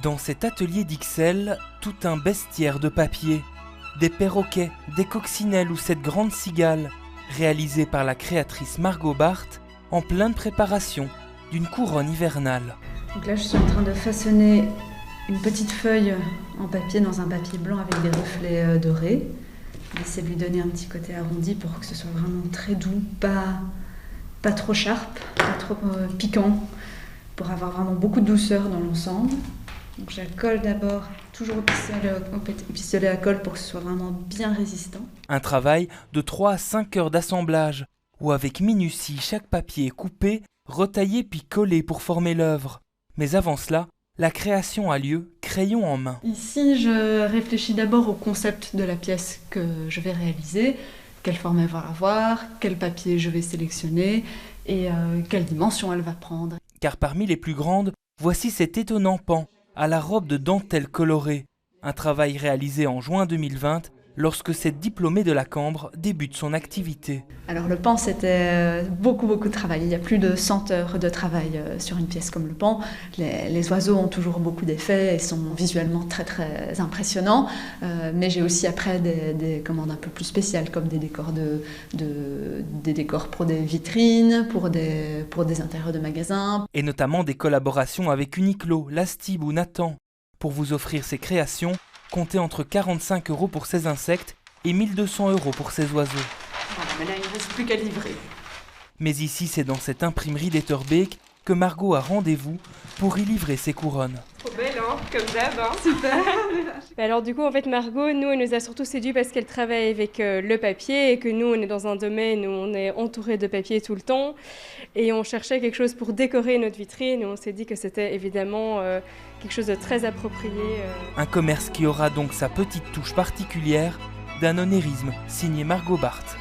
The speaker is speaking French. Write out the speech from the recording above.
Dans cet atelier d'Ixelles, tout un bestiaire de papier. Des perroquets, des coccinelles ou cette grande cigale, réalisée par la créatrice Margot Barthes, en pleine préparation d'une couronne hivernale. Donc là, je suis en train de façonner une petite feuille en papier dans un papier blanc avec des reflets dorés. J'essaie de lui donner un petit côté arrondi pour que ce soit vraiment très doux, pas trop sharp, pas trop piquant, pour avoir vraiment beaucoup de douceur dans l'ensemble. Donc je la colle d'abord, toujours au pistolet à colle pour que ce soit vraiment bien résistant. Un travail de 3 à 5 heures d'assemblage, où avec minutie chaque papier est coupé, retaillé puis collé pour former l'œuvre. Mais avant cela, la création a lieu crayon en main. Ici, je réfléchis d'abord au concept de la pièce que je vais réaliser, quelle forme elle va avoir, quel papier je vais sélectionner et quelle dimension elle va prendre. Car parmi les plus grandes, voici cet étonnant pan à la robe de dentelle colorée. Un travail réalisé en juin 2020 lorsque cette diplômée de la Cambre débute son activité. Alors le pan, c'était beaucoup de travail. Il y a plus de 100 heures de travail sur une pièce comme le pan. Les oiseaux ont toujours beaucoup d'effets et sont visuellement très impressionnants. Mais j'ai aussi après des commandes un peu plus spéciales comme des décors, des décors pour des vitrines, pour des intérieurs de magasins. Et notamment des collaborations avec Uniqlo, Lastib ou Nathan. Pour vous offrir ces créations, comptez entre 45 € pour ces insectes et 1 200 € pour ces oiseaux. Voilà, mais là, il ne reste plus qu'à livrer. Mais ici, c'est dans cette imprimerie d'Etterbeek que Margot a rendez-vous pour y livrer ses couronnes. Trop belle, hein, comme d'hab. Hein. Super. Alors du coup, en fait, Margot, nous, elle nous a surtout séduit parce qu'elle travaille avec le papier et que nous, on est dans un domaine où on est entouré de papier tout le temps et on cherchait quelque chose pour décorer notre vitrine et on s'est dit que c'était évidemment quelque chose de très approprié. Un commerce qui aura donc sa petite touche particulière d'un onérisme signé Margot Barthes.